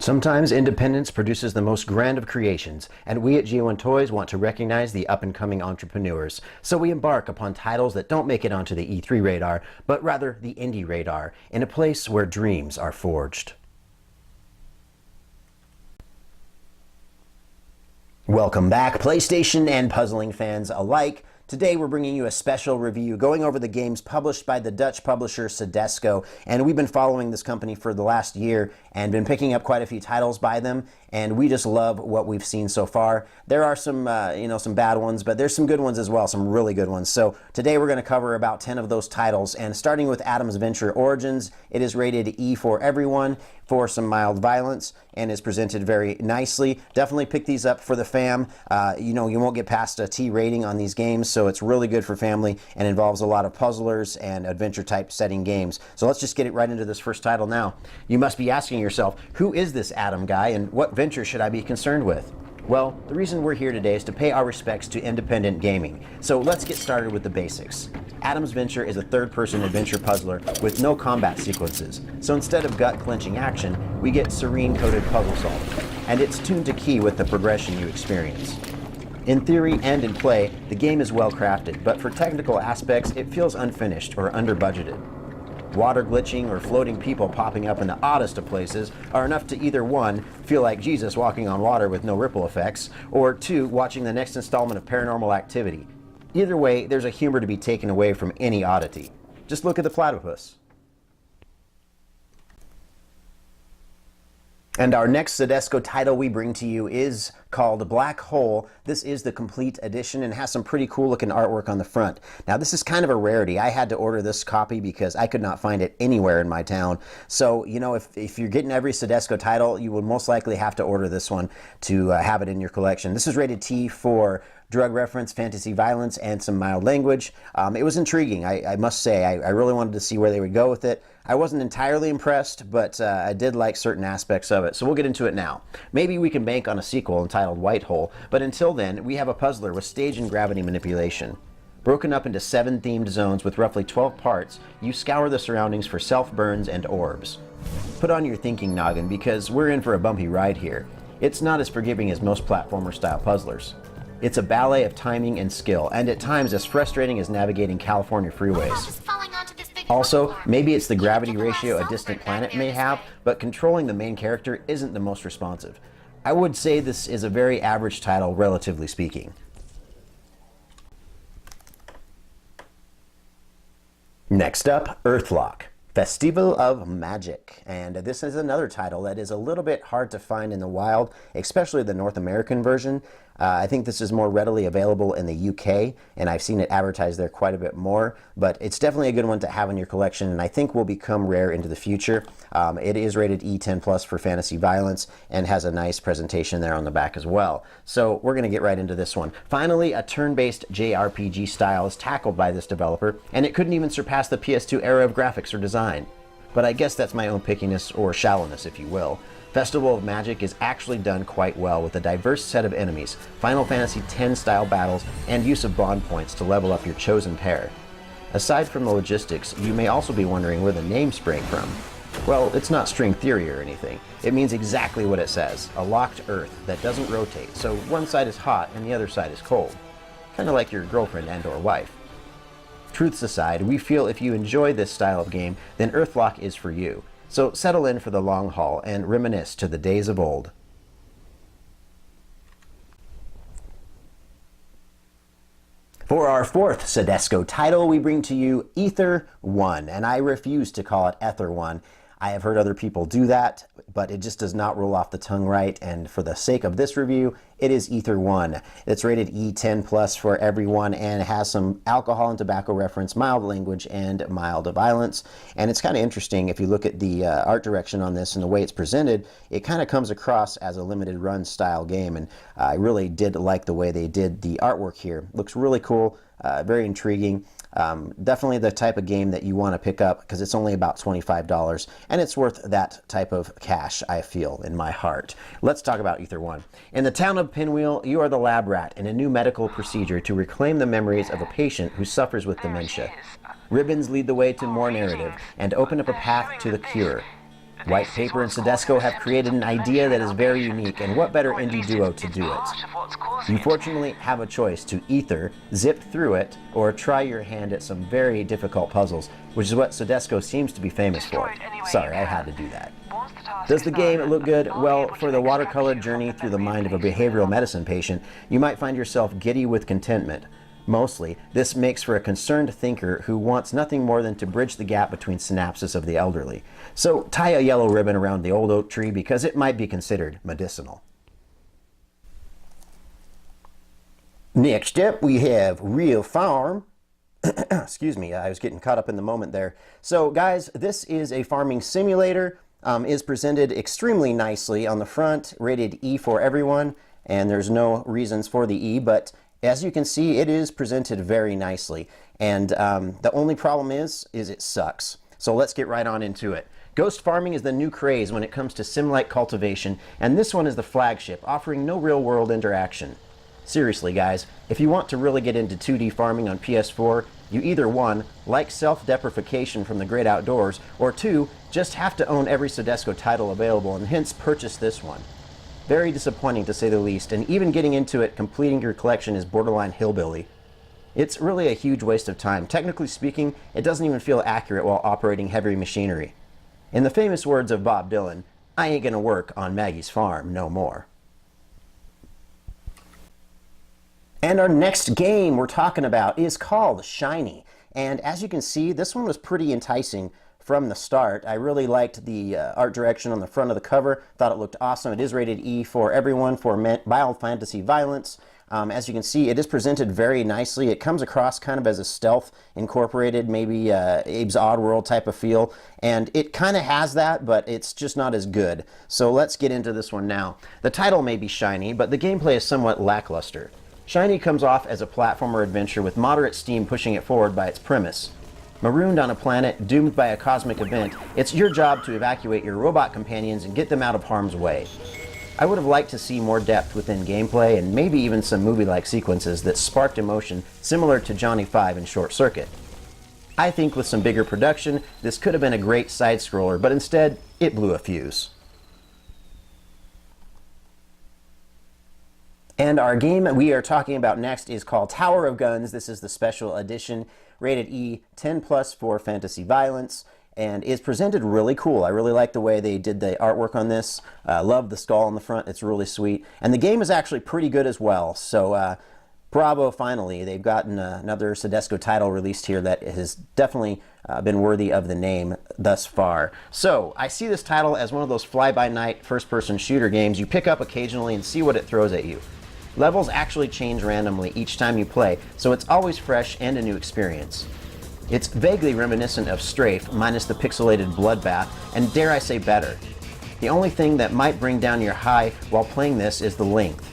Sometimes independence produces the most grand of creations, and we at G1 Toys want to recognize the up-and-coming entrepreneurs. So we embark upon titles that don't make it onto the E3 radar, but rather the indie radar, in a place where dreams are forged. Welcome back, PlayStation and puzzling fans alike. Today we're bringing you a special review going over the games published by the Dutch publisher Soedesco, and we've been following this company for the last year and been picking up quite a few titles by them, and we just love what we've seen so far. There are some some bad ones, but there's some good ones as well, some really good ones. So today we're going to cover about 10 of those titles, and starting with Adam's Venture Origins, it is rated E for everyone for some mild violence and is presented very nicely. Definitely pick these up for the fam. You won't get past a T rating on these games, so it's really good for family and involves a lot of puzzlers and adventure type setting games. So let's just get right into this first title now. You must be asking yourself, who is this Adam guy and what venture should I be concerned with? Well, the reason we're here today is to pay our respects to independent gaming. So let's get started with the basics. Adam's Venture is a third-person adventure puzzler with no combat sequences. So instead of gut-clenching action, we get serene-coded puzzle solving. And it's tuned to key with the progression you experience. In theory and in play, the game is well crafted, but for technical aspects, it feels unfinished or under-budgeted. Water glitching or floating people popping up in the oddest of places are enough to either 1, feel like Jesus walking on water with no ripple effects, or 2, watching the next installment of Paranormal Activity. Either way, there's a humor to be taken away from any oddity. Just look at the platypus. And our next Soedesco title we bring to you is called Black Hole. This is the complete edition and has some pretty cool looking artwork on the front. Now this is kind of a rarity. I had to order this copy because I could not find it anywhere in my town. So, if you're getting every Soedesco title, you would most likely have to order this one to have it in your collection. This is rated T for drug reference, fantasy violence, and some mild language. It was intriguing, I must say. I really wanted to see where they would go with it. I wasn't entirely impressed, but I did like certain aspects of it, so we'll get into it now. Maybe we can bank on a sequel entitled White Hole, but until then, we have a puzzler with stage and gravity manipulation. Broken up into 7 themed zones with roughly 12 parts, you scour the surroundings for self-burns and orbs. Put on your thinking noggin, because we're in for a bumpy ride here. It's not as forgiving as most platformer-style puzzlers. It's a ballet of timing and skill, and at times as frustrating as navigating California freeways. Also, maybe it's the gravity ratio a distant planet may have, but controlling the main character isn't the most responsive. I would say this is a very average title, relatively speaking. Next up, Earthlock, Festival of Magic. And this is another title that is a little bit hard to find in the wild, especially the North American version. I think this is more readily available in the UK, and I've seen it advertised there quite a bit more, but it's definitely a good one to have in your collection, and I think will become rare into the future. It is rated E10+ for fantasy violence, and has a nice presentation there on the back as well. So we're going to get right into this one. Finally, a turn-based JRPG style is tackled by this developer, and it couldn't even surpass the PS2 era of graphics or design. But I guess that's my own pickiness, or shallowness if you will. Festival of Magic is actually done quite well with a diverse set of enemies, Final Fantasy X style battles, and use of bond points to level up your chosen pair. Aside from the logistics, you may also be wondering where the name sprang from. Well, it's not string theory or anything. It means exactly what it says, a locked earth that doesn't rotate, so one side is hot and the other side is cold. Kinda like your girlfriend and or wife. Truths aside, we feel if you enjoy this style of game, then Earthlock is for you. So settle in for the long haul and reminisce to the days of old. For our fourth Soedesco title, we bring to you Aether 1, and I refuse to call it Aether 1. I have heard other people do that, but it just does not roll off the tongue right, and for the sake of this review, it is Aether 1. It's rated E10+ for everyone and has some alcohol and tobacco reference, mild language, and mild violence. And it's kind of interesting if you look at the art direction on this and the way it's presented, it kind of comes across as a limited run style game, and I really did like the way they did the artwork here. Looks really cool, very intriguing. Definitely the type of game that you want to pick up because it's only about $25 and it's worth that type of cash, I feel, in my heart. Let's talk about Aether 1. In the town of Pinwheel, you are the lab rat in a new medical procedure to reclaim the memories of a patient who suffers with dementia. Ribbons lead the way to more narrative and open up a path to the cure. White Paper and Soedesco have created an idea that is very unique, and what better indie duo to do it? You fortunately have a choice to either zip through it or try your hand at some very difficult puzzles, which is what Soedesco seems to be famous for. Sorry, I had to do that. Does the game look good? Well, for the watercolor journey through the mind of a behavioral medicine patient, you might find yourself giddy with contentment. Mostly, this makes for a concerned thinker who wants nothing more than to bridge the gap between synapses of the elderly. So tie a yellow ribbon around the old oak tree because it might be considered medicinal. Next up, we have Real Farm. Excuse me, I was getting caught up in the moment there. So guys, this is a farming simulator. Is presented extremely nicely on the front, rated E for everyone, and there's no reasons for the E, but as you can see, it is presented very nicely. And the only problem is it sucks. So let's get right on into it. Ghost farming is the new craze when it comes to sim-like cultivation, and this one is the flagship, offering no real-world interaction. Seriously guys, if you want to really get into 2D farming on PS4, you either 1, like self-deprecation from the great outdoors, or 2, just have to own every Soedesco title available and hence purchase this one. Very disappointing to say the least, and even getting into it, completing your collection is borderline hillbilly. It's really a huge waste of time. Technically speaking, it doesn't even feel accurate while operating heavy machinery. In the famous words of Bob Dylan, I ain't gonna work on Maggie's farm no more. And our next game we're talking about is called Shiny. And as you can see, this one was pretty enticing from the start. I really liked the art direction on the front of the cover. Thought it looked awesome. It is rated E for everyone for mild fantasy violence. As you can see, it is presented very nicely. It comes across kind of as a stealth incorporated, maybe Abe's Oddworld type of feel. And it kind of has that, but it's just not as good. So let's get into this one now. The title may be shiny, but the gameplay is somewhat lackluster. Shiny comes off as a platformer adventure with moderate steam pushing it forward by its premise. Marooned on a planet, doomed by a cosmic event, it's your job to evacuate your robot companions and get them out of harm's way. I would have liked to see more depth within gameplay and maybe even some movie-like sequences that sparked emotion similar to Johnny 5 and Short Circuit. I think with some bigger production, this could have been a great side-scroller, but instead, it blew a fuse. And our game we are talking about next is called Tower of Guns. This is the special edition, rated E, 10+ for fantasy violence, and is presented really cool. I really like the way they did the artwork on this. Love the skull on the front, it's really sweet. And the game is actually pretty good as well, so bravo, finally. They've gotten another Soedesco title released here that has definitely been worthy of the name thus far. So, I see this title as one of those fly-by-night first-person shooter games you pick up occasionally and see what it throws at you. Levels actually change randomly each time you play, so it's always fresh and a new experience. It's vaguely reminiscent of Strafe, minus the pixelated bloodbath, and dare I say better. The only thing that might bring down your high while playing this is the length.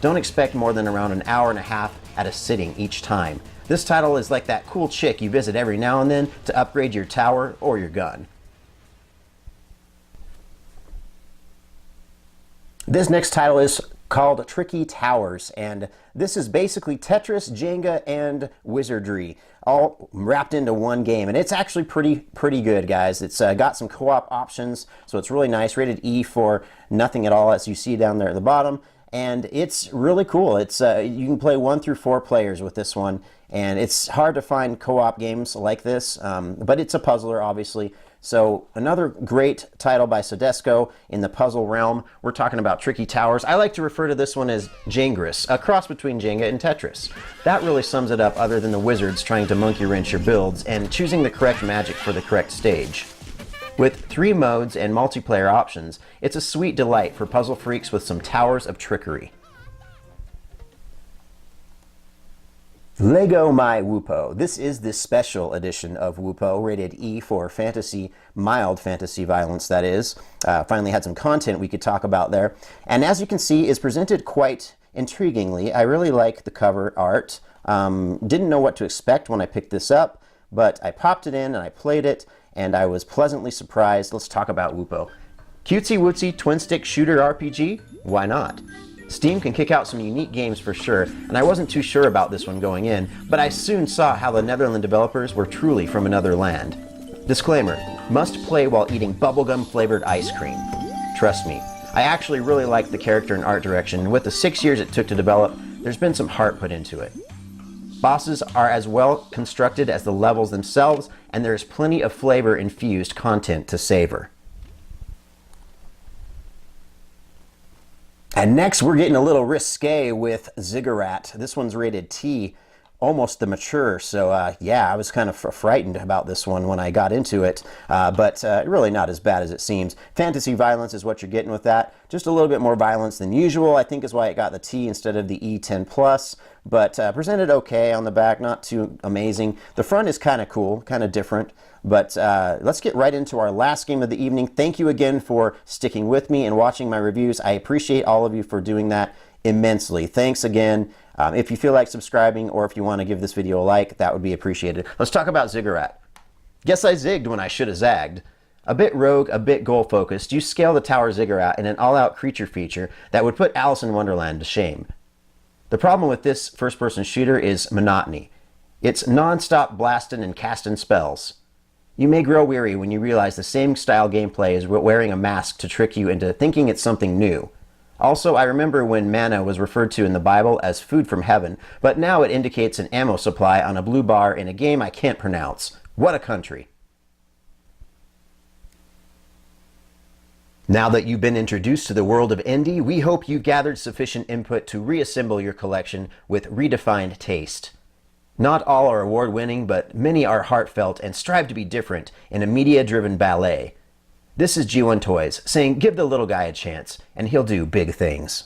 Don't expect more than around an hour and a half at a sitting each time. This title is like that cool chick you visit every now and then to upgrade your tower or your gun. This next title is called Tricky Towers, and this is basically Tetris, Jenga, and Wizardry all wrapped into one game, and it's actually pretty good, guys. It's got some co-op options, so it's really nice. Rated E for nothing at all, as you see down there at the bottom, and it's really cool. It's you can play 1 through 4 players with this one, and it's hard to find co-op games like this, but it's a puzzler, obviously. So another great title by Soedesco in the puzzle realm. We're talking about Tricky Towers. I like to refer to this one as Jangris, a cross between Jenga and Tetris. That really sums it up, other than the wizards trying to monkey wrench your builds and choosing the correct magic for the correct stage. With 3 modes and multiplayer options, it's a sweet delight for puzzle freaks with some towers of trickery. Lego My Lupo. This is the special edition of Lupo, rated E for fantasy, mild fantasy violence, that is. Finally had some content we could talk about there. And as you can see, is presented quite intriguingly. I really like the cover art. Didn't know what to expect when I picked this up, but I popped it in and I played it, and I was pleasantly surprised. Let's talk about Lupo. Cutesy wootsy twin stick shooter RPG? Why not? Steam can kick out some unique games for sure, and I wasn't too sure about this one going in, but I soon saw how the Netherlands developers were truly from another land. Disclaimer, Must play while eating bubblegum flavored ice cream. Trust me, I actually really like the character and art direction, and with the 6 years it took to develop, there's been some heart put into it. Bosses are as well constructed as the levels themselves, and there's plenty of flavor-infused content to savor. And next, we're getting a little risque with Ziggurat. This one's rated T, almost the mature, so yeah, I was kind of frightened about this one when I got into it, but really not as bad as it seems. Fantasy violence is what you're getting with that. Just a little bit more violence than usual, I think is why it got the T instead of the E10+, but presented okay on the back, not too amazing. The front is kind of cool, kind of different, but let's get right into our last game of the evening. Thank you again for sticking with me and watching my reviews. I appreciate all of you for doing that immensely. Thanks again. If you feel like subscribing or if you want to give this video a like, that would be appreciated. Let's talk about Ziggurat. Guess I zigged when I should have zagged. A bit rogue, a bit goal-focused, you scale the tower Ziggurat in an all-out creature feature that would put Alice in Wonderland to shame. The problem with this first-person shooter is monotony. It's non-stop blasting and casting spells. You may grow weary when you realize the same style gameplay is wearing a mask to trick you into thinking it's something new. Also, I remember when mana was referred to in the Bible as food from heaven, but now it indicates an ammo supply on a blue bar in a game I can't pronounce. What a country. Now that you've been introduced to the world of indie, we hope you gathered sufficient input to reassemble your collection with redefined taste. Not all are award-winning, but many are heartfelt and strive to be different in a media-driven ballet. This is G1 Toys saying give the little guy a chance, and he'll do big things.